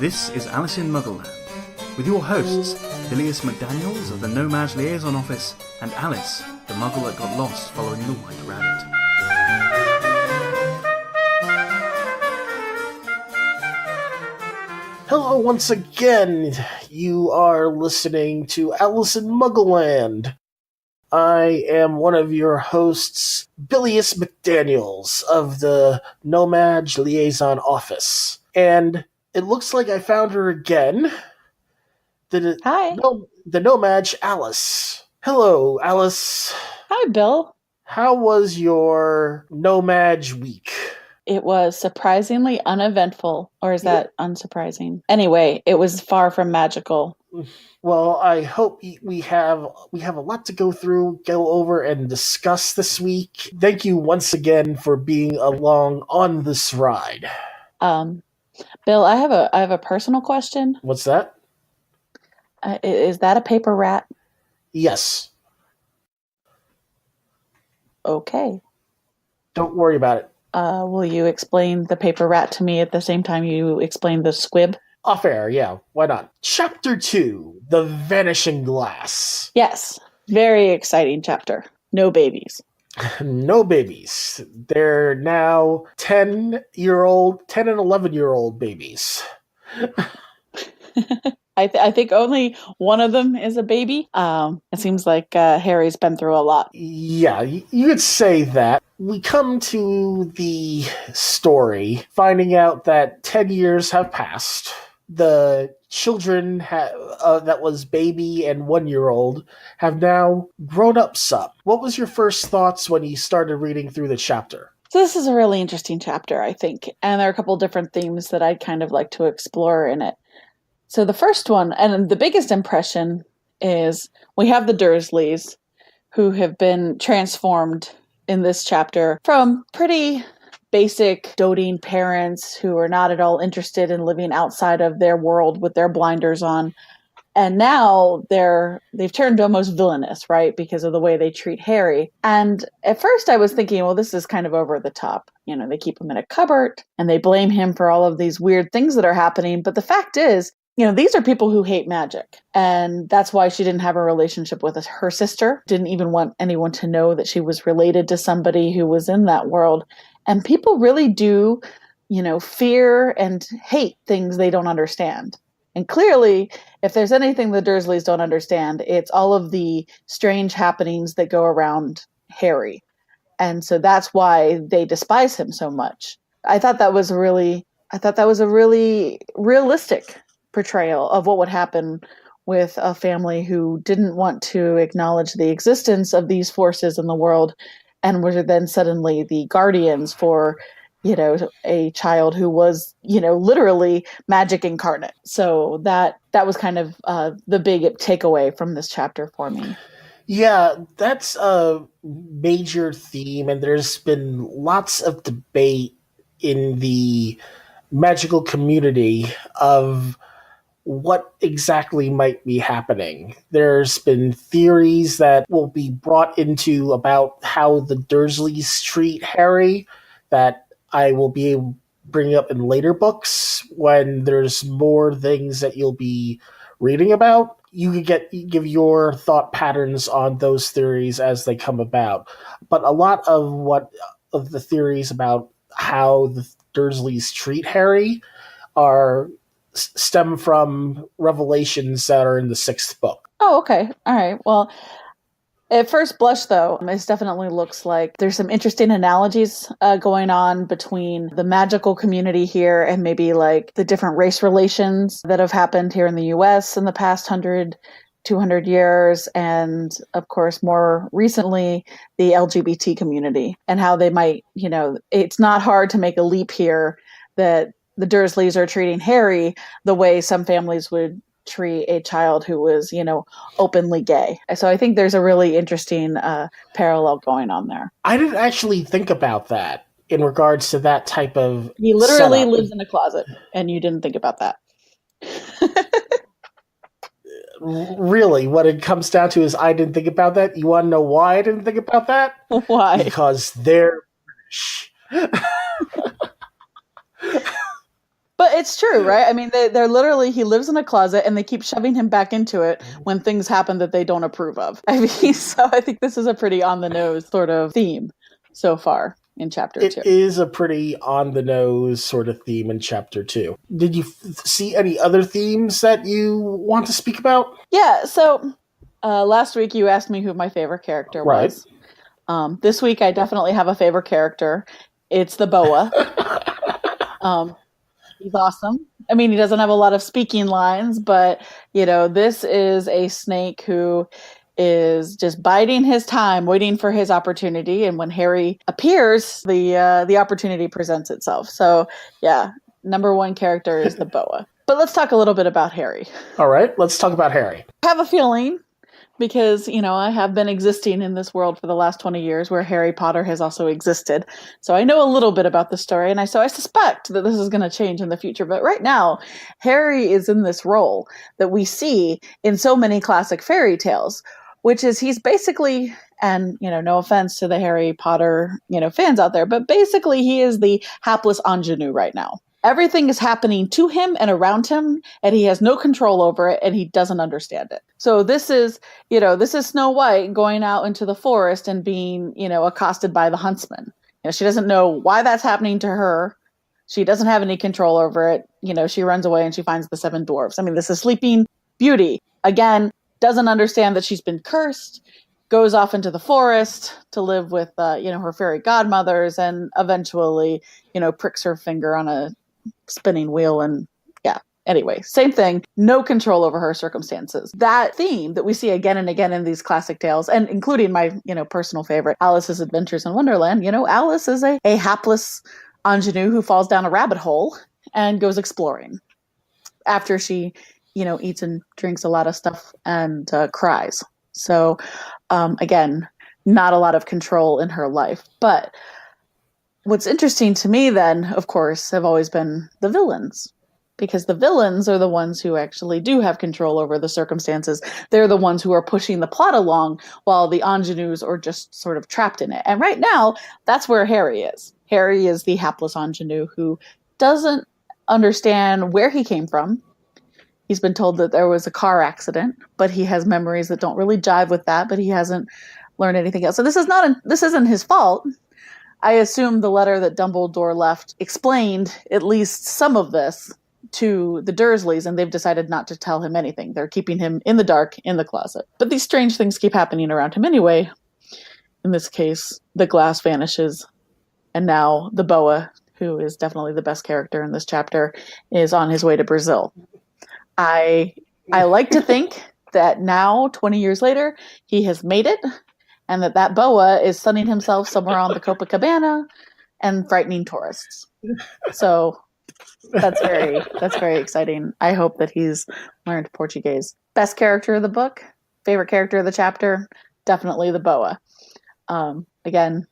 This is Alice in Muggleland, with your hosts, Bilius McDaniels of the No-Maj Liaison Office, and Alice, the Muggle that got lost following the White Rabbit. Hello once again. You are listening to Alice in Muggleland. I am one of your hosts, Bilius McDaniels of the No-Maj Liaison Office. And it looks like I found her again. Hi. The No-Maj Alice. Hello, Alice. Hi, Bill. How was your No-Maj week? It was surprisingly uneventful, or is that unsurprising? Anyway, it was far from magical. Well, I hope we have a lot to go over, and discuss this week. Thank you once again for being along on this ride. Bill, I have a personal question. What's that? Is that a paper rat? Yes. Okay. Don't worry about it. Will you explain the paper rat to me at the same time you explain the squib? Off air, yeah. Why not? Chapter 2, The Vanishing Glass. Yes. Very exciting chapter. No babies. No babies. They're now 10 and 11-year-old babies. I think only one of them is a baby. It seems like Harry's been through a lot. Yeah, you could say that. We come to the story, finding out that 10 years have passed. The children that was baby and 1-year-old have now grown up some. What was your first thoughts when you started reading through the chapter? So this is a really interesting chapter, I think. And there are a couple different themes that I'd kind of like to explore in it. So the first one, and the biggest impression, is we have the Dursleys, who have been transformed in this chapter from pretty basic doting parents who are not at all interested in living outside of their world with their blinders on. And now they've turned almost villainous, right? Because of the way they treat Harry. And at first I was thinking, well, this is kind of over the top. You know, they keep him in a cupboard and they blame him for all of these weird things that are happening. But the fact is, you know, these are people who hate magic. And that's why she didn't have a relationship with her sister, didn't even want anyone to know that she was related to somebody who was in that world. And people really do, you know, fear and hate things they don't understand. And clearly, if there's anything the Dursleys don't understand, it's all of the strange happenings that go around Harry. And so that's why they despise him so much. I thought that was a really realistic portrayal of what would happen with a family who didn't want to acknowledge the existence of these forces in the world and were then suddenly the guardians for, you know, a child who was, you know, literally magic incarnate. So that was kind of the big takeaway from this chapter for me. Yeah, that's a major theme, and there's been lots of debate in the magical community of what exactly might be happening. There's been theories that will be brought into about how the Dursleys treat Harry that I will be able to bring up in later books when there's more things that you'll be reading about. You could give your thought patterns on those theories as they come about. But a lot of the theories about how the Dursleys treat Harry stem from revelations that are in the 6th book. Oh, okay. All right. Well, at first blush, though, it definitely looks like there's some interesting analogies going on between the magical community here and maybe like the different race relations that have happened here in the U.S. in the past 100, 200 years. And of course, more recently, the LGBT community and how they might, you know, it's not hard to make a leap here that the Dursleys are treating Harry the way some families would treat a child who was, you know, openly gay. So I think there's a really interesting parallel going on there. I didn't actually think about that in regards to that type of He literally setup. lives in a closet, and you didn't think about that. Really, what it comes down to is I didn't think about that. You want to know why I didn't think about that? Why? Because they're British. But it's true, right? I mean, they're literally, he lives in a closet and they keep shoving him back into it when things happen that they don't approve of. I mean, so I think this is a pretty on the nose sort of theme so far in chapter 2. It is a pretty on the nose sort of theme in chapter 2. Did you see any other themes that you want to speak about? Yeah, so last week you asked me who my favorite character was. This week I definitely have a favorite character. It's the boa. He's awesome. I mean, he doesn't have a lot of speaking lines, but, this is a snake who is just biding his time, waiting for his opportunity. And when Harry appears, the opportunity presents itself. So, yeah, number one character is the boa. But let's talk a little bit about Harry. All right, let's talk about Harry. I have a feeling, because, I have been existing in this world for the last 20 years where Harry Potter has also existed. So I know a little bit about the story, and so I suspect that this is going to change in the future. But right now, Harry is in this role that we see in so many classic fairy tales, which is he's basically, and, no offense to the Harry Potter, fans out there, but basically he is the hapless ingenue right now. Everything is happening to him and around him, and he has no control over it, and he doesn't understand it. So this is Snow White going out into the forest and being, accosted by the huntsman. She doesn't know why that's happening to her. She doesn't have any control over it. She runs away and she finds the 7 dwarfs. I mean, this is Sleeping Beauty. Again, doesn't understand that she's been cursed, goes off into the forest to live with, her fairy godmothers, and eventually, pricks her finger on a spinning wheel. And anyway, same thing, no control over her circumstances. That theme that we see again and again in these classic tales, and including my, personal favorite, Alice's Adventures in Wonderland. Alice is a hapless ingenue who falls down a rabbit hole and goes exploring after she, eats and drinks a lot of stuff and cries. So, again, not a lot of control in her life. But what's interesting to me then, of course, have always been the villains. Because the villains are the ones who actually do have control over the circumstances. They're the ones who are pushing the plot along, while the ingenues are just sort of trapped in it. And right now, that's where Harry is. Harry is the hapless ingenue who doesn't understand where he came from. He's been told that there was a car accident, but he has memories that don't really jive with that, but he hasn't learned anything else. So this isn't his fault. I assume the letter that Dumbledore left explained at least some of this to the Dursleys, and they've decided not to tell him anything. They're keeping him in the dark in the closet. But these strange things keep happening around him anyway. In this case, the glass vanishes, and now the boa, who is definitely the best character in this chapter, is on his way to Brazil. I like to think that now, 20 years later, he has made it, and that boa is sunning himself somewhere on the Copacabana and frightening tourists. So that's very exciting. I hope that he's learned Portuguese. Best character of the book, favorite character of the chapter, definitely the boa. Again,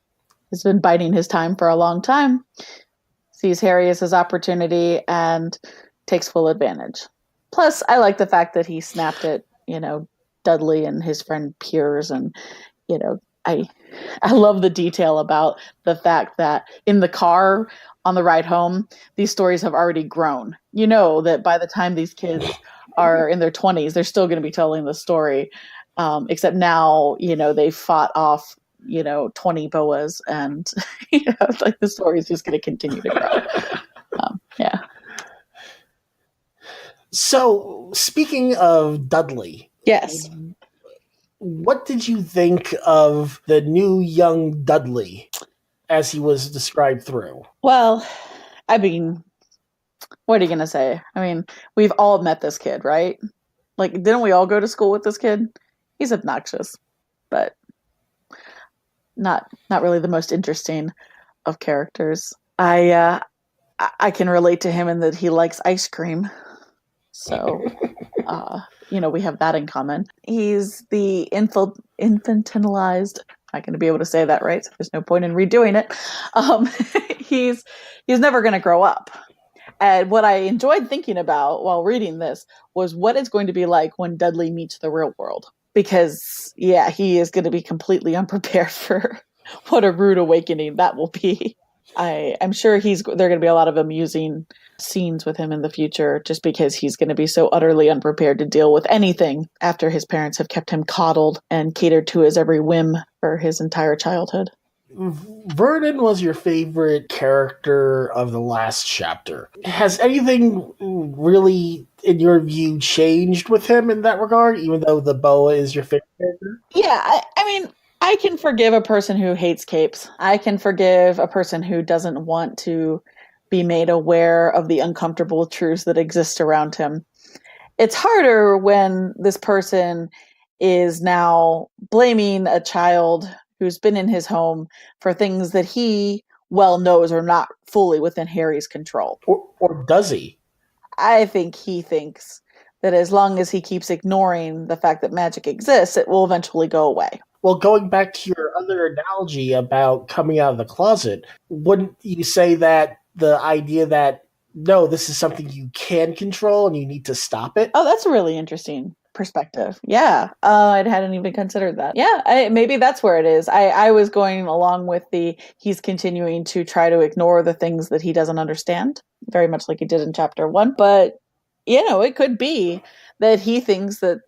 he's been biding his time for a long time, sees Harry as his opportunity, and takes full advantage. Plus, I like the fact that he snapped at, Dudley and his friend Piers, and, I love the detail about the fact that in the car on the ride home, these stories have already grown. That by the time these kids are in their 20s, they're still going to be telling the story. Except now, they've fought off, 20 boas, and, the story is just going to continue to grow. Yeah. So, speaking of Dudley. Yes. What did you think of the new young Dudley as he was described through? Well, I mean, what are you going to say? I mean, we've all met this kid, right? Like, didn't we all go to school with this kid? He's obnoxious, but not really the most interesting of characters. I can relate to him in that he likes ice cream. So, we have that in common. He's the infantilized. I'm not going to be able to say that right, so there's no point in redoing it. He's never going to grow up. And what I enjoyed thinking about while reading this was what it's going to be like when Dudley meets the real world. Because, he is going to be completely unprepared for what a rude awakening that will be. I'm sure there are going to be a lot of amusing scenes with him in the future, just because he's going to be so utterly unprepared to deal with anything after his parents have kept him coddled and catered to his every whim for his entire childhood. Vernon was your favorite character of the last chapter. Has anything really, in your view, changed with him in that regard, even though the boa is your favorite character? Yeah, I mean, I can forgive a person who hates capes. I can forgive a person who doesn't want to be made aware of the uncomfortable truths that exist around him. It's harder when this person is now blaming a child who's been in his home for things that he well knows are not fully within Harry's control. Or does he? I think he thinks that as long as he keeps ignoring the fact that magic exists, it will eventually go away. Well, going back to your other analogy about coming out of the closet, wouldn't you say that the idea that, no, this is something you can control and you need to stop it? Oh, that's a really interesting perspective. Yeah, I hadn't even considered that. Yeah, maybe that's where it is. I was going along with he's continuing to try to ignore the things that he doesn't understand, very much like he did in chapter 1. But, it could be that he thinks that,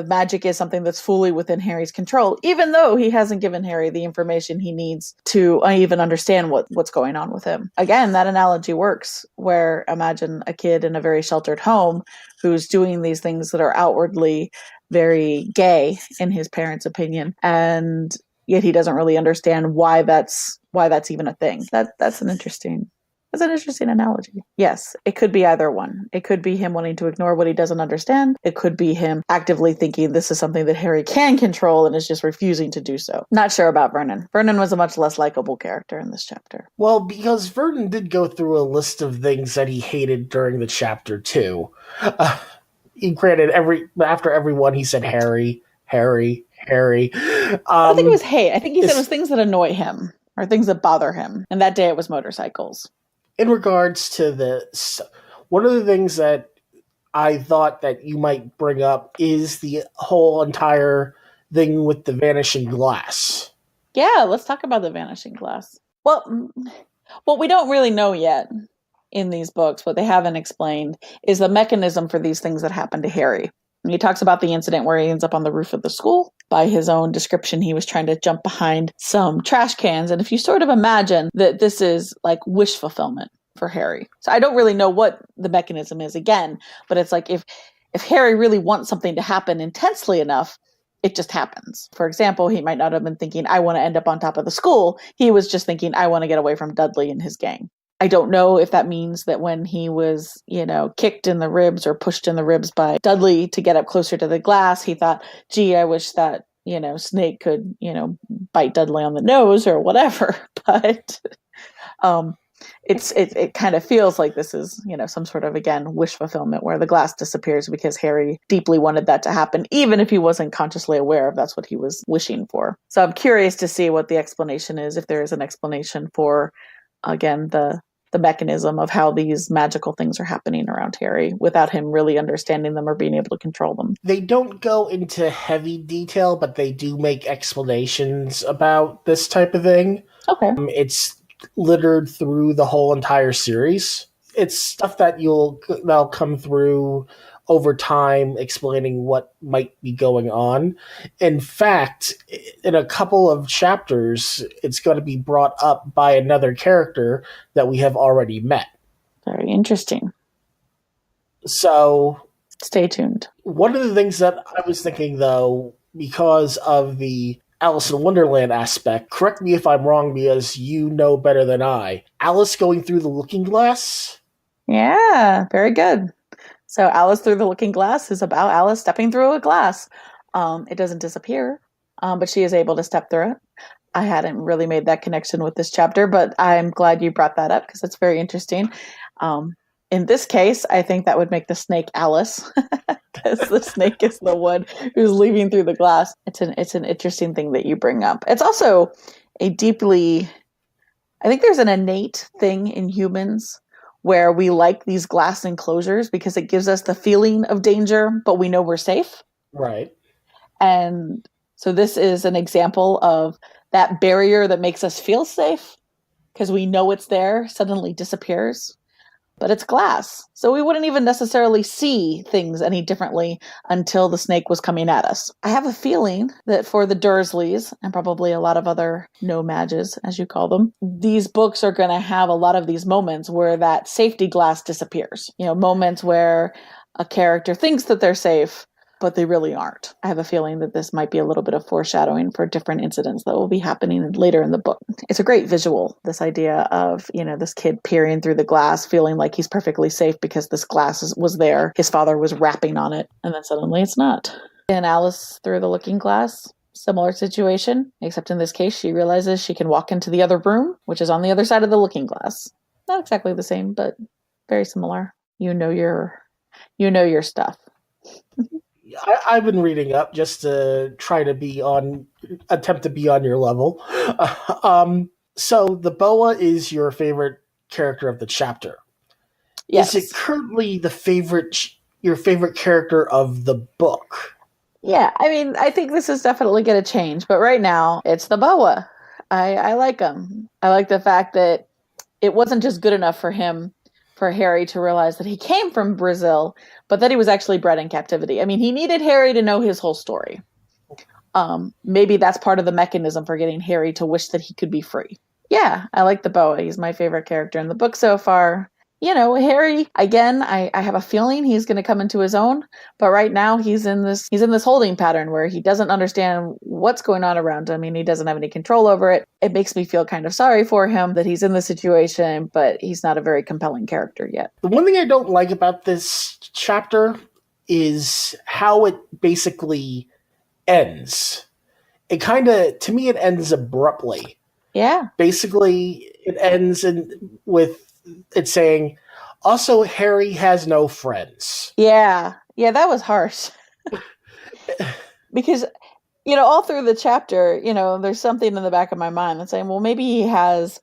magic is something that's fully within Harry's control, even though he hasn't given Harry the information he needs to even understand what's going on with him. Again, that analogy works, where imagine a kid in a very sheltered home who's doing these things that are outwardly very gay in his parents' opinion, and yet he doesn't really understand why that's even a thing. That's an interesting analogy. Yes, it could be either one. It could be him wanting to ignore what he doesn't understand. It could be him actively thinking this is something that Harry can control and is just refusing to do so. Not sure about Vernon. Vernon was a much less likable character in this chapter. Well, because Vernon did go through a list of things that he hated during the chapter too. Granted, after every one he said Harry, Harry, Harry. I don't think it was hate. I think he said it was things that annoy him or things that bother him. And that day it was motorcycles. In regards to this, one of the things that I thought that you might bring up is the whole entire thing with the vanishing glass. Yeah, let's talk about the vanishing glass. Well, what we don't really know yet in these books, what they haven't explained, is the mechanism for these things that happen to Harry. And he talks about the incident where he ends up on the roof of the school. By his own description, he was trying to jump behind some trash cans. And if you sort of imagine that this is like wish fulfillment for Harry. So I don't really know what the mechanism is again, but it's like if Harry really wants something to happen intensely enough, it just happens. For example, he might not have been thinking, I want to end up on top of the school. He was just thinking, I want to get away from Dudley and his gang. I don't know if that means that when he was, kicked in the ribs or pushed in the ribs by Dudley to get up closer to the glass, he thought, gee, I wish that, Snake could, bite Dudley on the nose or whatever. But it kind of feels like this is, some sort of, again, wish fulfillment where the glass disappears because Harry deeply wanted that to happen, even if he wasn't consciously aware of that's what he was wishing for. So I'm curious to see what the explanation is, if there is an explanation for, again, the mechanism of how these magical things are happening around Harry without him really understanding them or being able to control them. They don't go into heavy detail, but they do make explanations about this type of thing. Okay. It's littered through the whole entire series. It's stuff that that'll come through over time explaining what might be going on. In fact, in a couple of chapters, it's going to be brought up by another character that we have already met. Very interesting. So stay tuned. One of the things that I was thinking, though, because of the Alice in Wonderland aspect, correct me if I'm wrong because you know better than I, Alice going through the looking glass? Yeah, very good. So Alice Through the Looking Glass is about Alice stepping through a glass. It doesn't disappear, but she is able to step through it. I hadn't really made that connection with this chapter, but I'm glad you brought that up because it's very interesting. In this case, I think that would make the snake Alice because the snake is the one who's leaving through the glass. It's an interesting thing that you bring up. It's also I think there's an innate thing in humans where we like these glass enclosures because it gives us the feeling of danger, but we know we're safe. Right. And so this is an example of that barrier that makes us feel safe because we know it's there, suddenly disappears. But it's glass. So we wouldn't even necessarily see things any differently until the snake was coming at us. I have a feeling that for the Dursleys, and probably a lot of other no-mages, as you call them, these books are going to have a lot of these moments where that safety glass disappears. Moments where a character thinks that they're safe, but they really aren't. I have a feeling that this might be a little bit of foreshadowing for different incidents that will be happening later in the book. It's a great visual, this idea of, this kid peering through the glass, feeling like he's perfectly safe because this glass was there. His father was rapping on it, and then suddenly it's not. And Alice Through the Looking Glass, similar situation, except in this case, she realizes she can walk into the other room, which is on the other side of the looking glass. Not exactly the same, but very similar. You know your stuff. I've been reading up just to try to attempt to be on your level. So the boa is your favorite character of the chapter. Yes. Is it currently your favorite character of the book? Yeah, I think this is definitely going to change, but right now it's the boa. I like him. I like the fact that it wasn't just good enough for Harry to realize that he came from Brazil, but that he was actually bred in captivity. He needed Harry to know his whole story. Maybe that's part of the mechanism for getting Harry to wish that he could be free. Yeah, I like the boa. He's my favorite character in the book so far. Harry, again, I have a feeling he's going to come into his own, but right now he's in this holding pattern where he doesn't understand what's going on around him. He doesn't have any control over it. It makes me feel kind of sorry for him that he's in this situation, but he's not a very compelling character yet. The one thing I don't like about this chapter is how it basically ends. To me, it ends abruptly. Yeah. Basically, it ends with it saying, also, Harry has no friends. Yeah, that was harsh. Because, all through the chapter, there's something in the back of my mind that's saying, well, maybe he has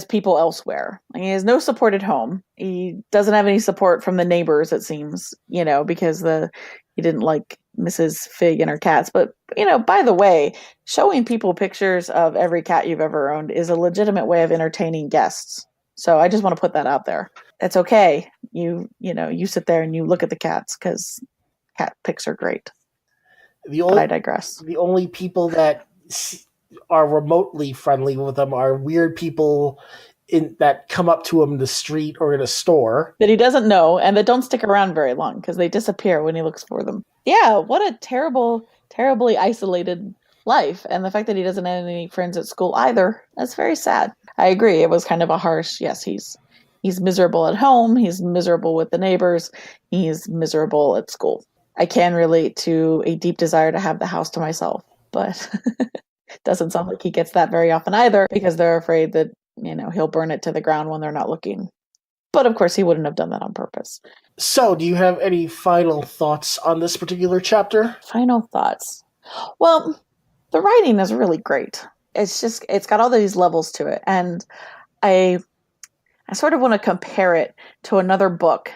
people elsewhere. He has no support at home. He doesn't have any support from the neighbors, it seems, because he didn't like Mrs. Fig and her cats. But, by the way, showing people pictures of every cat you've ever owned is a legitimate way of entertaining guests. So I just want to put that out there. It's okay. You sit there and you look at the cats because cat pics are great. But I digress. The only people that are remotely friendly with them are weird people that come up to him in the street or in a store that he doesn't know and that don't stick around very long because they disappear when he looks for them. Yeah, what a terribly isolated life. And the fact that he doesn't have any friends at school either, that's very sad. I agree. It was kind of a harsh, yes, he's miserable at home. He's miserable with the neighbors. He's miserable at school. I can relate to a deep desire to have the house to myself, but it doesn't sound like he gets that very often either because they're afraid that, he'll burn it to the ground when they're not looking. But of course, he wouldn't have done that on purpose. So, do you have any final thoughts on this particular chapter? Final thoughts. Well, the writing is really great. It's got all these levels to it. And I sort of want to compare it to another book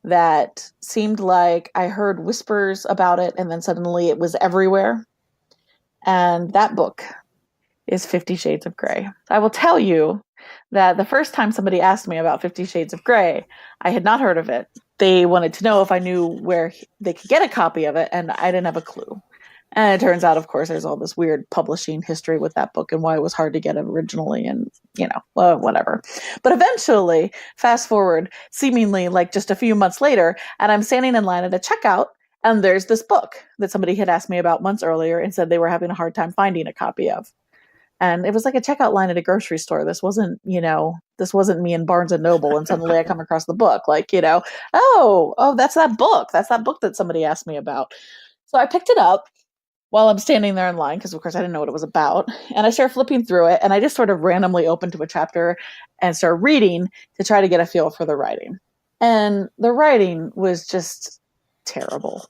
that seemed like I heard whispers about it and then suddenly it was everywhere. And that book is 50 Shades of Grey. I will tell you that the first time somebody asked me about 50 Shades of Grey, I had not heard of it. They wanted to know if I knew where they could get a copy of it, and I didn't have a clue. And it turns out, of course, there's all this weird publishing history with that book and why it was hard to get originally and, whatever. But eventually, fast forward, seemingly like just a few months later, and I'm standing in line at a checkout, and there's this book that somebody had asked me about months earlier and said they were having a hard time finding a copy of. And it was like a checkout line at a grocery store. This wasn't me in Barnes and Noble and suddenly I come across the book oh, that's that book. That's that book that somebody asked me about. So I picked it up while I'm standing there in line because, of course, I didn't know what it was about. And I started flipping through it, and I just sort of randomly opened to a chapter and started reading to try to get a feel for the writing. And the writing was just terrible.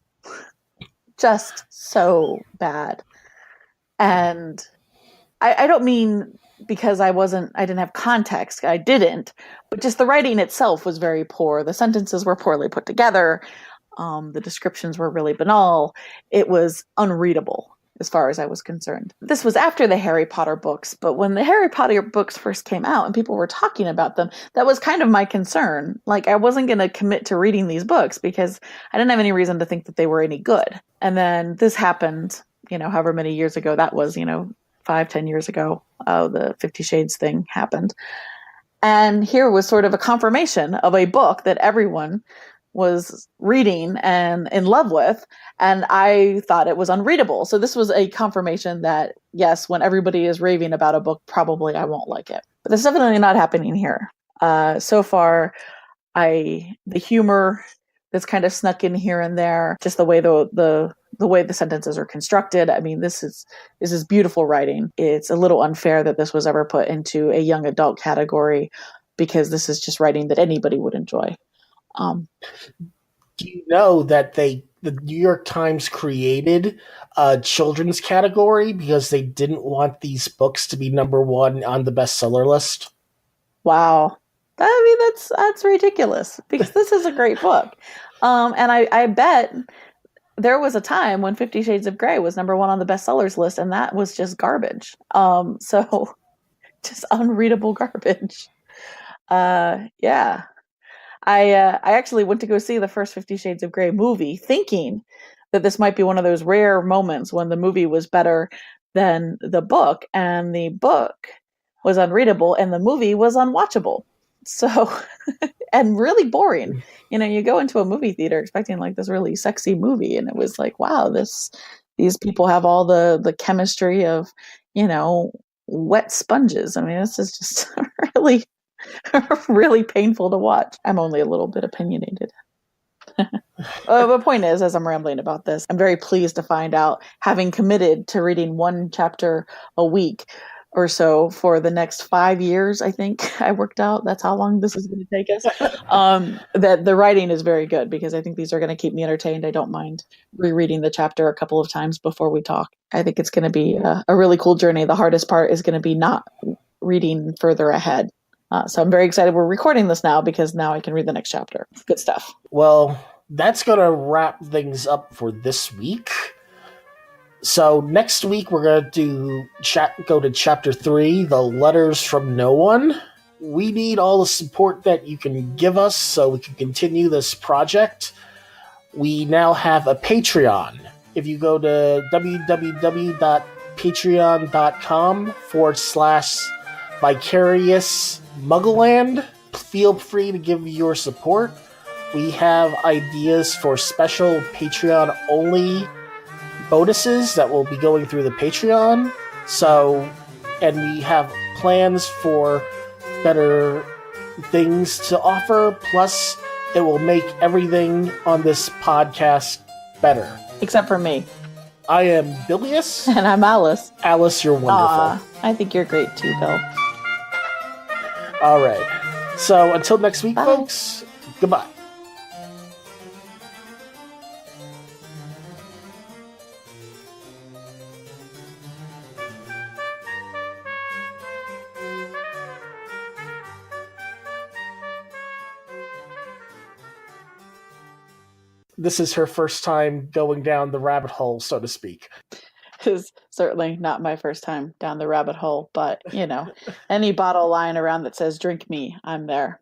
Just so bad. And I don't mean because I didn't have context. I didn't. But just the writing itself was very poor. The sentences were poorly put together. The descriptions were really banal. It was unreadable. as far as I was concerned. This was after the Harry Potter books, but when the Harry Potter books first came out and people were talking about them, that was kind of my concern. Like, I wasn't going to commit to reading these books because I didn't have any reason to think that they were any good. And then this happened, however many years ago that was, 5-10 years ago, the 50 Shades thing happened. And here was sort of a confirmation of a book that everyone was reading and in love with, and I thought it was unreadable. So this was a confirmation that, yes, when everybody is raving about a book, probably I won't like it. But that's definitely not happening here. So far, the humor that's kind of snuck in here and there, just the way the way the sentences are constructed. I mean, this is beautiful writing. It's a little unfair that this was ever put into a young adult category, because this is just writing that anybody would enjoy. Do you know that the New York Times created a children's category because they didn't want these books to be number one on the bestseller list? Wow. I mean, that's ridiculous, because this is a great book. And I bet there was a time when 50 Shades of Grey was number one on the bestsellers list, and that was just garbage. So just unreadable garbage. Yeah. I actually went to go see the first 50 Shades of Grey movie, thinking that this might be one of those rare moments when the movie was better than the book, and the book was unreadable and the movie was unwatchable. So, and really boring. You go into a movie theater expecting like this really sexy movie, and it was like, wow, these people have all the chemistry of, wet sponges. I mean, this is just really really painful to watch. I'm only a little bit opinionated. The point is, as I'm rambling about this, I'm very pleased to find out, having committed to reading one chapter a week or so for the next 5 years, I think I worked out. That's how long this is going to take us. That the writing is very good, because I think these are going to keep me entertained. I don't mind rereading the chapter a couple of times before we talk. I think it's going to be a really cool journey. The hardest part is going to be not reading further ahead. So I'm very excited we're recording this now, because now I can read the next chapter. Good stuff. Well, that's going to wrap things up for this week. So next week we're going to go to Chapter 3, The Letters from No One. We need all the support that you can give us so we can continue this project. We now have a Patreon. If you go to www.patreon.com/Vicarious Muggleland, feel free to give your support. We have ideas for special Patreon-only bonuses that will be going through the Patreon. And we have plans for better things to offer. Plus, it will make everything on this podcast better. Except for me. I am Bilius. And I'm Alice. Alice, you're wonderful. I think you're great too, Bill. All right. So until next week, Bye. folks, goodbye. This is her first time going down the rabbit hole, so to speak. Is certainly not my first time down the rabbit hole, but any bottle lying around that says "drink me," I'm there.